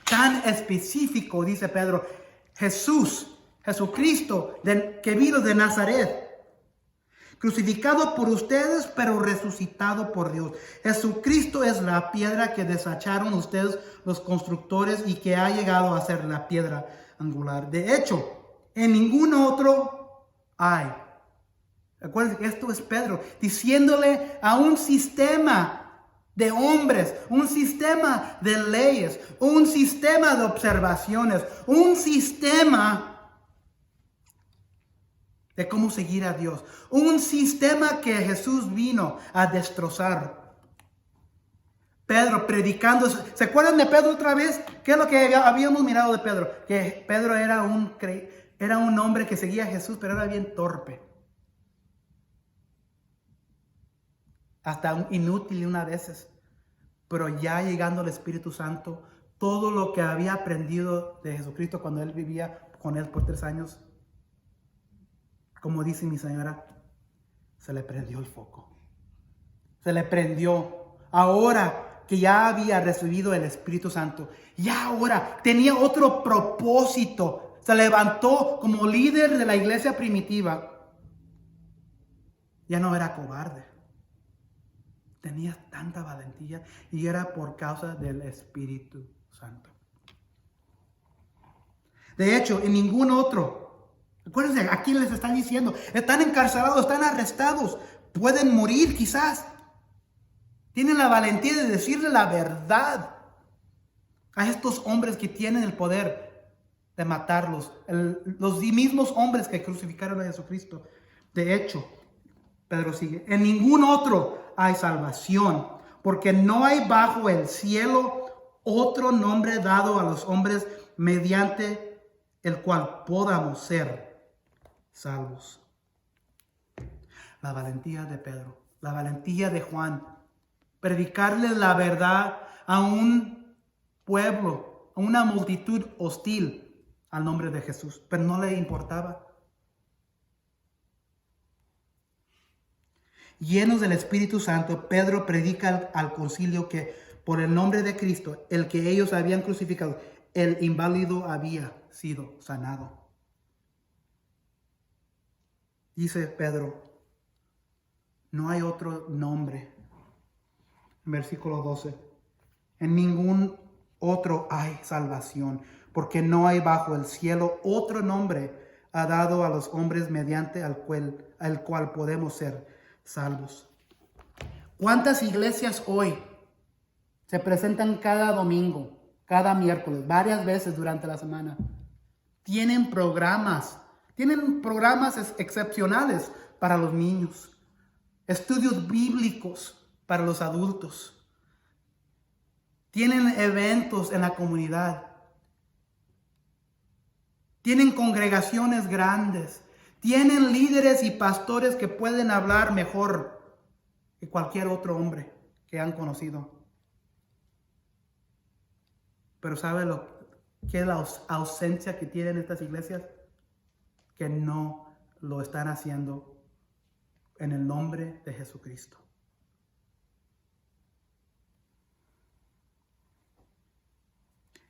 Tan específico, dice Pedro, Jesucristo que vino de Nazaret, crucificado por ustedes, pero resucitado por Dios. Jesucristo es la piedra que desecharon ustedes los constructores y que ha llegado a ser la piedra angular. De hecho, en ningún otro hay. Recuerden que esto es Pedro diciéndole a un sistema de hombres, un sistema de leyes, un sistema de observaciones, un sistema de cómo seguir a Dios, un sistema que Jesús vino a destrozar. Pedro predicando. ¿Se acuerdan de Pedro otra vez? ¿Qué es lo que habíamos mirado de Pedro? Que Pedro era un hombre que seguía a Jesús, pero era bien torpe. Hasta inútil unas veces. Pero ya llegando al Espíritu Santo, todo lo que había aprendido de Jesucristo cuando él vivía con él por 3 años, como dice mi señora, se le prendió el foco. Se le prendió. Ahora que ya había recibido el Espíritu Santo, ya ahora tenía otro propósito. Se levantó como líder de la iglesia primitiva. Ya no era cobarde. Tenía tanta valentía y era por causa del Espíritu Santo. De hecho, en ningún otro. Acuérdense, aquí les están diciendo, están encarcelados, están arrestados, pueden morir quizás. Tienen la valentía de decirle la verdad a estos hombres que tienen el poder de matarlos. Los mismos hombres que crucificaron a Jesucristo. De hecho, Pedro sigue, en ningún otro hay salvación, porque no hay bajo el cielo otro nombre dado a los hombres mediante el cual podamos ser salvos. La valentía de Pedro, la valentía de Juan, predicarle la verdad a un pueblo, a una multitud hostil al nombre de Jesús, pero no le importaba. Llenos del Espíritu Santo, Pedro predica al concilio que por el nombre de Cristo, el que ellos habían crucificado, el inválido había sido sanado. Dice Pedro, no hay otro nombre. Versículo 12. En ningún otro hay salvación, porque no hay bajo el cielo otro nombre ha dado a los hombres mediante al cual podemos ser salvos. ¿Cuántas iglesias hoy se presentan cada domingo, cada miércoles, varias veces durante la semana? Tienen programas excepcionales para los niños, estudios bíblicos para los adultos. Tienen eventos en la comunidad. Tienen congregaciones grandes. Tienen líderes y pastores que pueden hablar mejor que cualquier otro hombre que han conocido. Pero ¿sabe qué es la ausencia que tienen estas iglesias? Que no lo están haciendo en el nombre de Jesucristo.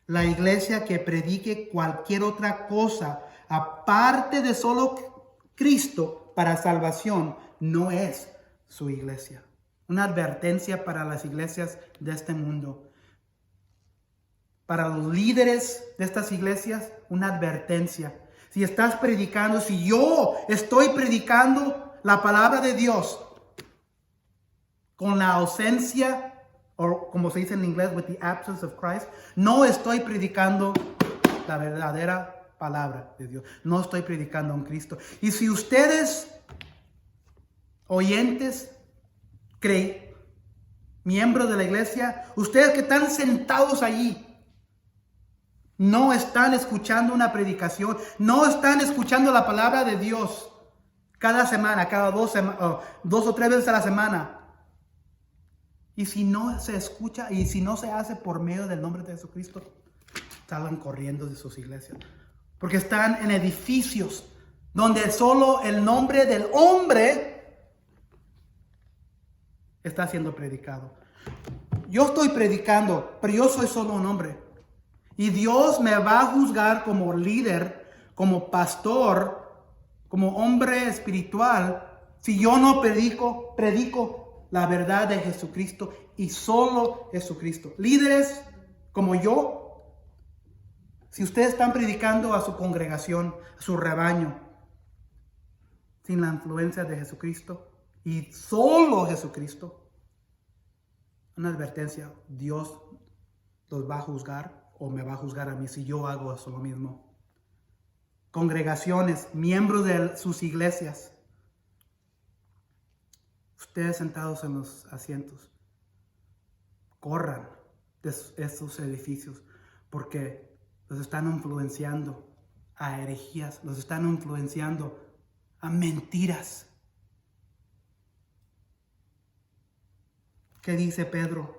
La iglesia que predique cualquier otra cosa aparte de solo Cristo para salvación no es su iglesia. Una advertencia para las iglesias de este mundo. Para los líderes de estas iglesias, una advertencia. Si estás predicando, si yo estoy predicando la palabra de Dios con la ausencia o como se dice en inglés, with the absence of Christ, no estoy predicando la verdadera palabra de Dios. No estoy predicando a un Cristo. Y si ustedes, oyentes, miembros de la iglesia, ustedes que están sentados allí, no están escuchando una predicación, no están escuchando la palabra de Dios cada semana, cada 2 o 3 veces a la semana. Y si no se escucha y si no se hace por medio del nombre de Jesucristo, salgan corriendo de sus iglesias. Porque están en edificios donde solo el nombre del hombre está siendo predicado. Yo estoy predicando, pero yo soy solo un hombre. Y Dios me va a juzgar como líder, como pastor, como hombre espiritual, si yo no predico la verdad de Jesucristo y solo Jesucristo. Líderes como yo, si ustedes están predicando a su congregación, a su rebaño, sin la influencia de Jesucristo y solo Jesucristo, una advertencia: Dios los va a juzgar o me va a juzgar a mí si yo hago eso lo mismo. Congregaciones, miembros de sus iglesias, ustedes sentados en los asientos, corran de estos edificios porque los están influenciando a herejías, los están influenciando a mentiras. ¿Qué dice Pedro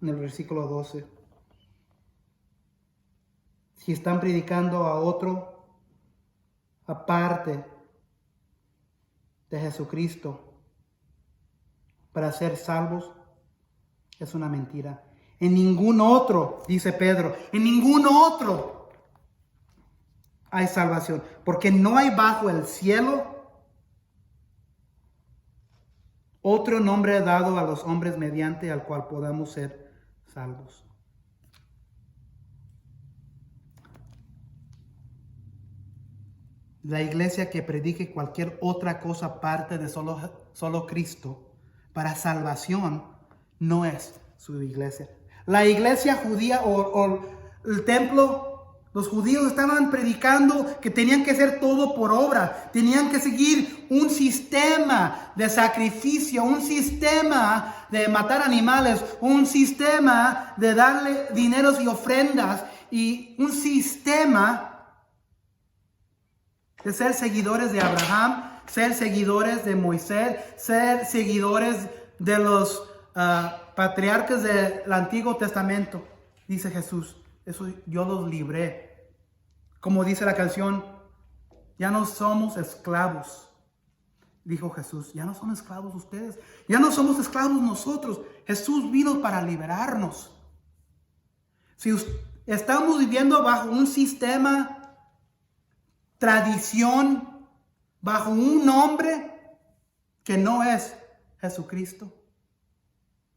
en el versículo 12? Si están predicando a otro aparte de Jesucristo para ser salvos, es una mentira. En ningún otro, dice Pedro, en ningún otro hay salvación, porque no hay bajo el cielo otro nombre dado a los hombres mediante al cual podamos ser salvos. La iglesia que predique cualquier otra cosa aparte de solo Cristo para salvación no es su iglesia. La iglesia judía o el templo, los judíos estaban predicando que tenían que hacer todo por obra, tenían que seguir un sistema de sacrificio, un sistema de matar animales, un sistema de darle dineros y ofrendas y un sistema de ser seguidores de Abraham, ser seguidores de Moisés, ser seguidores de los patriarcas del Antiguo Testamento. Dice Jesús, eso yo los libré. Como dice la canción, ya no somos esclavos. Dijo Jesús, ya no son esclavos ustedes, ya no somos esclavos nosotros. Jesús vino para liberarnos. Si estamos viviendo bajo un sistema, tradición, bajo un nombre que no es Jesucristo,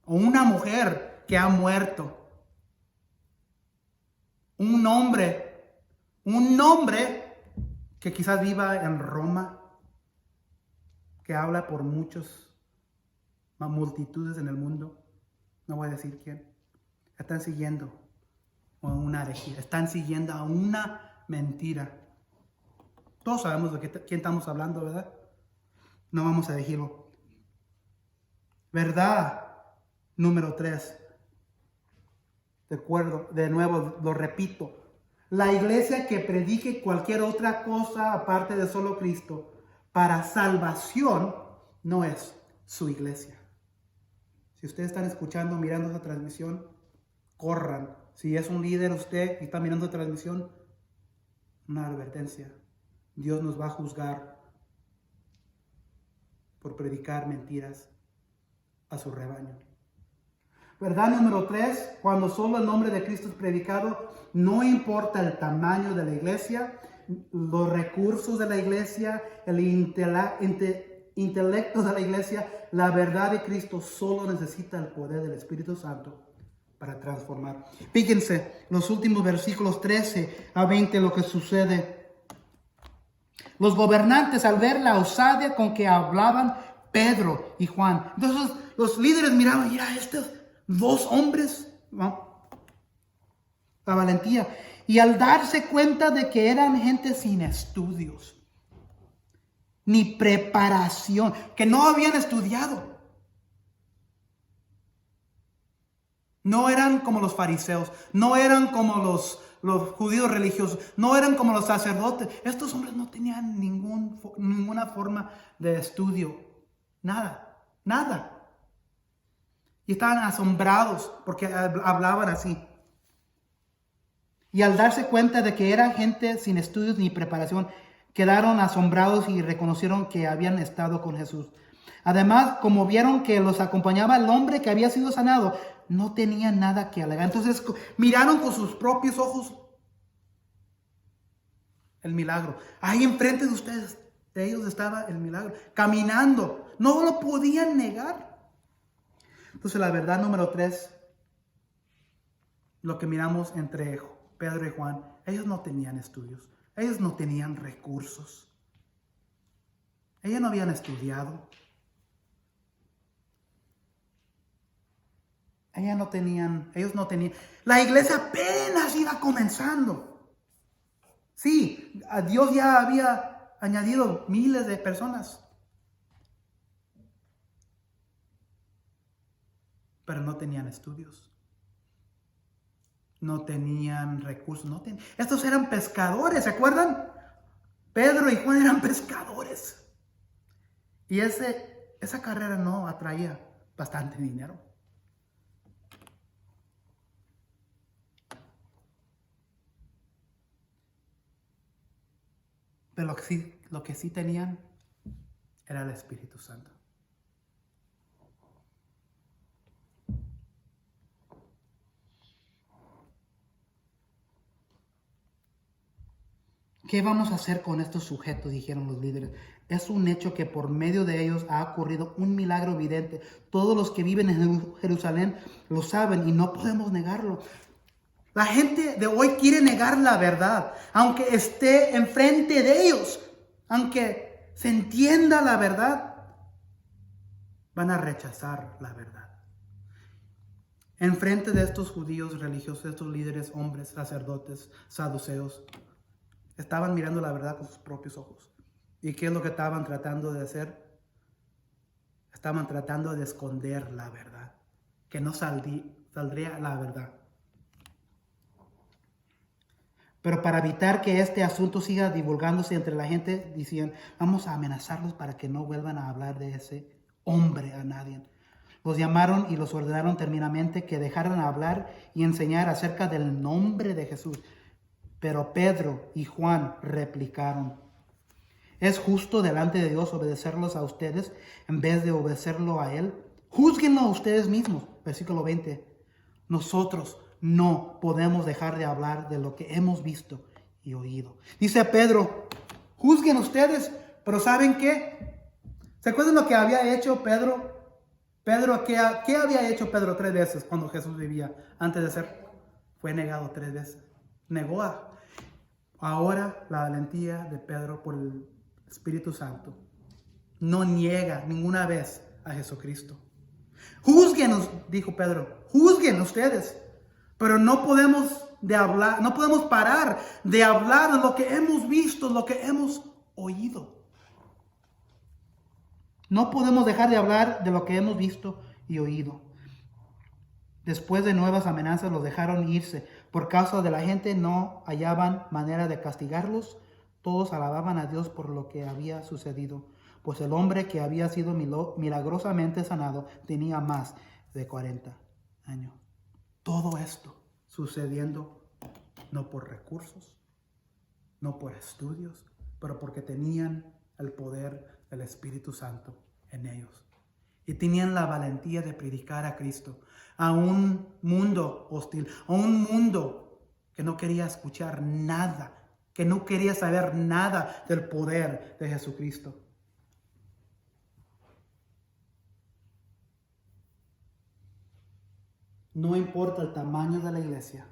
o una mujer que ha muerto, un nombre que quizás viva en Roma, que habla por multitudes en el mundo, no voy a decir quién, están siguiendo a una herejía, están siguiendo a una mentira. Todos sabemos de quién estamos hablando, ¿verdad? No vamos a decirlo. Verdad número 3. De nuevo lo repito. La iglesia que predique cualquier otra cosa aparte de solo Cristo para salvación no es su iglesia. Si ustedes están escuchando, mirando esa transmisión, corran. Si es un líder usted y está mirando esa transmisión, una advertencia. Dios nos va a juzgar por predicar mentiras a su rebaño. Verdad número 3, cuando solo el nombre de Cristo es predicado, no importa el tamaño de la iglesia, los recursos de la iglesia, el intelecto de la iglesia, la verdad de Cristo solo necesita el poder del Espíritu Santo para transformar. Fíjense, los últimos versículos 13 a 20, lo que sucede. Los gobernantes, al ver la osadía con que hablaban Pedro y Juan, entonces los líderes miraban, mira, estos 2 hombres, ¿no? La valentía. Y al darse cuenta de que eran gente sin estudios, ni preparación, que no habían estudiado. No eran como los fariseos, no eran como los judíos religiosos, no eran como los sacerdotes. Estos hombres no tenían ninguna forma de estudio, nada. Y estaban asombrados porque hablaban así. Y al darse cuenta de que era gente sin estudios ni preparación, quedaron asombrados y reconocieron que habían estado con Jesús. Además, como vieron que los acompañaba el hombre que había sido sanado, no tenían nada que alegar. Entonces miraron con sus propios ojos el milagro. Ahí enfrente de ustedes, de ellos estaba el milagro, caminando. No lo podían negar. Entonces la verdad número 3, lo que miramos entre Pedro y Juan, ellos no tenían estudios, ellos no tenían recursos, ellos no habían estudiado, ellos no tenían, la iglesia apenas iba comenzando. Sí, a Dios ya había añadido miles de personas, pero no tenían estudios. No tenían recursos. Estos eran pescadores, ¿se acuerdan? Pedro y Juan eran pescadores. Y esa carrera no atraía bastante dinero. Pero lo que sí tenían era el Espíritu Santo. ¿Qué vamos a hacer con estos sujetos?, dijeron los líderes. Es un hecho que por medio de ellos ha ocurrido un milagro evidente. Todos los que viven en Jerusalén lo saben y no podemos negarlo. La gente de hoy quiere negar la verdad, aunque esté enfrente de ellos, aunque se entienda la verdad, van a rechazar la verdad. Enfrente de estos judíos religiosos, estos líderes, hombres, sacerdotes, saduceos, estaban mirando la verdad con sus propios ojos. ¿Y qué es lo que estaban tratando de hacer? Estaban tratando de esconder la verdad, que no saldría la verdad. Pero para evitar que este asunto siga divulgándose entre la gente, decían, vamos a amenazarlos para que no vuelvan a hablar de ese hombre a nadie. Los llamaron y los ordenaron terminantemente que dejaran hablar y enseñar acerca del nombre de Jesús. Pero Pedro y Juan replicaron, ¿es justo delante de Dios obedecerlos a ustedes en vez de obedecerlo a Él? Júzguenlo ustedes mismos. Versículo 20. Nosotros no podemos dejar de hablar de lo que hemos visto y oído. Dice Pedro, juzguen ustedes, pero ¿saben qué? ¿Se acuerdan lo que había hecho Pedro? ¿Qué había hecho Pedro 3 veces cuando Jesús vivía? Antes de ser, fue negado 3 veces. Negó ahora la valentía de Pedro por el Espíritu Santo. No niega ninguna vez a Jesucristo. Júzguenos, dijo Pedro, juzguen ustedes, pero no podemos parar de hablar de lo que hemos visto, lo que hemos oído. No podemos dejar de hablar de lo que hemos visto y oído. Después de nuevas amenazas los dejaron irse. Por causa de la gente no hallaban manera de castigarlos. Todos alababan a Dios por lo que había sucedido, pues el hombre que había sido milagrosamente sanado tenía más de 40 años. Todo esto sucediendo no por recursos, no por estudios, pero porque tenían el poder del Espíritu Santo en ellos. Y tenían la valentía de predicar a Cristo a un mundo hostil, a un mundo que no quería escuchar nada, que no quería saber nada del poder de Jesucristo. No importa el tamaño de la iglesia.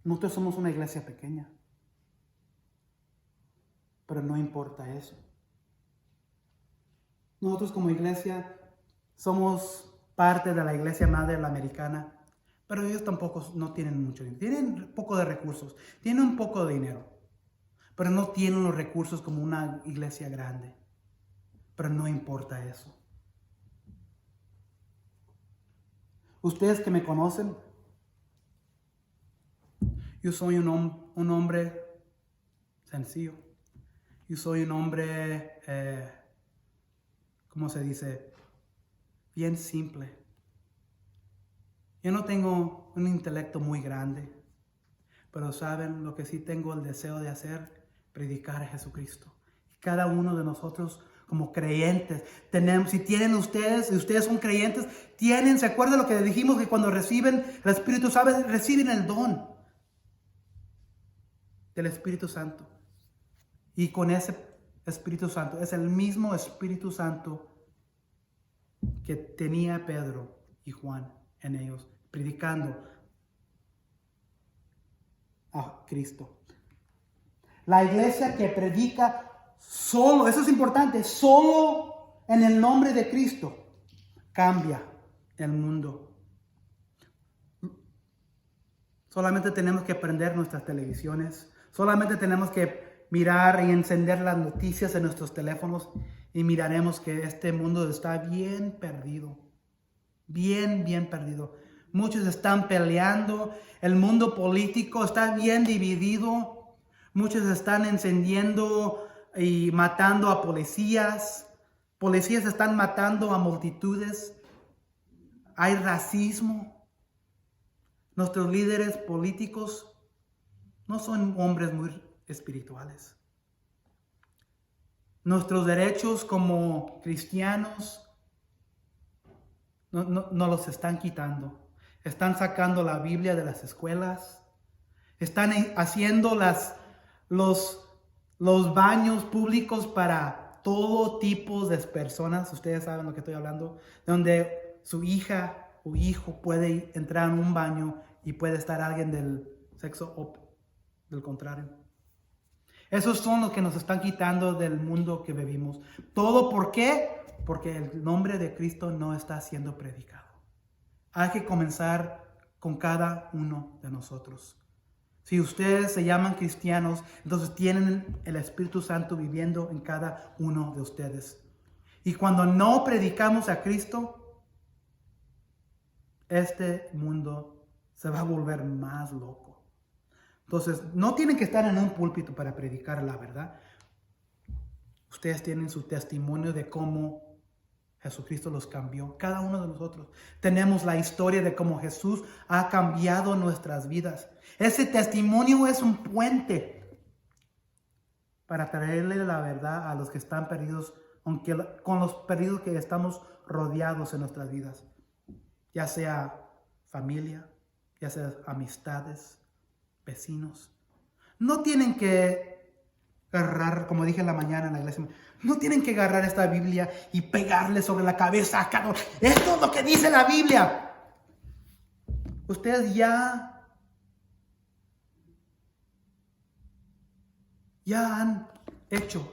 Nosotros somos una iglesia pequeña, pero no importa eso. Nosotros como iglesia somos parte de la iglesia madre, la americana, pero ellos tampoco no tienen mucho dinero. Tienen poco de recursos, tienen un poco de dinero, pero no tienen los recursos como una iglesia grande. Pero no importa eso. Ustedes que me conocen, yo soy un hombre sencillo. Yo soy un hombre, ¿cómo se dice? Bien simple. Yo no tengo un intelecto muy grande, pero saben lo que sí tengo el deseo de hacer, predicar a Jesucristo. Cada uno de nosotros como creyentes tenemos, si ustedes son creyentes, ¿se acuerdan lo que dijimos? Que cuando reciben el Espíritu Santo, reciben el don del Espíritu Santo. Y con ese Espíritu Santo, es el mismo Espíritu Santo que tenía Pedro y Juan en ellos, predicando a Cristo. La iglesia que predica solo, eso es importante, solo en el nombre de Cristo, cambia el mundo. Solamente tenemos que prender nuestras televisiones, solamente tenemos que mirar y encender las noticias en nuestros teléfonos y miraremos que este mundo está bien perdido, bien perdido. Muchos están peleando, el mundo político está bien dividido, muchos están encendiendo y matando a policías están matando a multitudes, hay racismo. Nuestros líderes políticos no son hombres muy espirituales. Nuestros derechos como cristianos no los están quitando. Están sacando la Biblia de las escuelas. Están haciendo los baños públicos para todo tipo de personas. Ustedes saben lo que estoy hablando. Donde su hija o hijo puede entrar en un baño y puede estar alguien del sexo del contrario. Esos son los que nos están quitando del mundo que vivimos. ¿Todo por qué? Porque el nombre de Cristo no está siendo predicado. Hay que comenzar con cada uno de nosotros. Si ustedes se llaman cristianos, entonces tienen el Espíritu Santo viviendo en cada uno de ustedes. Y cuando no predicamos a Cristo, este mundo se va a volver más loco. Entonces, no tienen que estar en un púlpito para predicar la verdad. Ustedes tienen su testimonio de cómo Jesucristo los cambió. Cada uno de nosotros tenemos la historia de cómo Jesús ha cambiado nuestras vidas. Ese testimonio es un puente para traerle la verdad a los que están perdidos, aunque con los perdidos que estamos rodeados en nuestras vidas. Ya sea familia, ya sea amistades, vecinos. No tienen que agarrar, como dije en la mañana en la iglesia, no tienen que agarrar esta Biblia y pegarle sobre la cabeza a cada uno. Esto es lo que dice la Biblia. Ustedes ya han hecho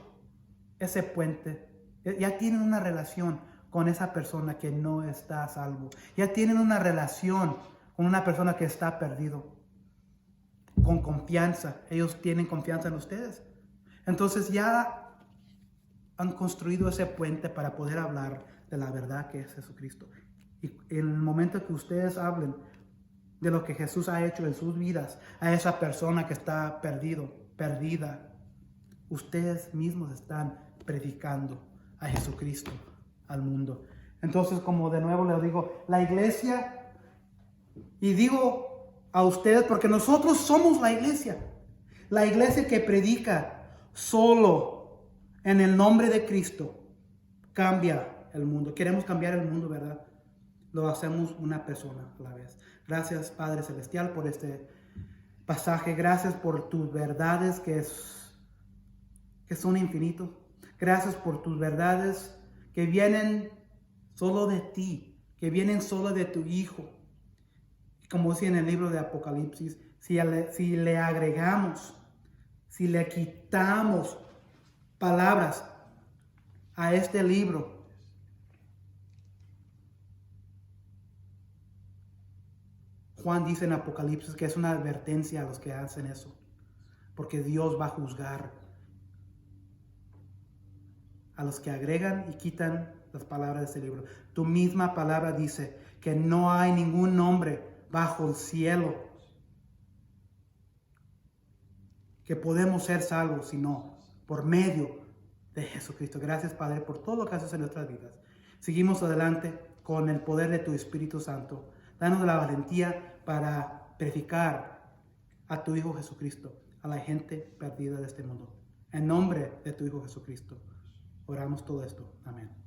ese puente. Ya tienen una relación con esa persona que no está a salvo. Ya tienen una relación con una persona que está perdido. Con confianza. Ellos tienen confianza en ustedes. Entonces ya han construido ese puente para poder hablar de la verdad que es Jesucristo. Y en el momento que ustedes hablen de lo que Jesús ha hecho en sus vidas, a esa persona que está perdida, ustedes mismos están predicando a Jesucristo al mundo. Entonces, como de nuevo les digo, la iglesia, y digo a ustedes porque nosotros somos la iglesia que predica solo en el nombre de Cristo, cambia el mundo. Queremos cambiar el mundo, ¿verdad? Lo hacemos una persona a la vez. Gracias, Padre Celestial, por este pasaje. Gracias por tus verdades que son infinitos. Gracias por tus verdades que vienen solo de ti, que vienen solo de tu Hijo. Como dice en el libro de Apocalipsis, si le agregamos, si le quitamos palabras a este libro, Juan dice en Apocalipsis que es una advertencia a los que hacen eso, porque Dios va a juzgar a los que agregan y quitan las palabras de este libro. Tu misma palabra dice que no hay ningún nombre bajo el cielo que podemos ser salvos, sino por medio de Jesucristo. Gracias, Padre, por todo lo que haces en nuestras vidas. Seguimos adelante con el poder de tu Espíritu Santo. Danos la valentía para predicar a tu Hijo Jesucristo, a la gente perdida de este mundo. En nombre de tu Hijo Jesucristo, oramos todo esto. Amén.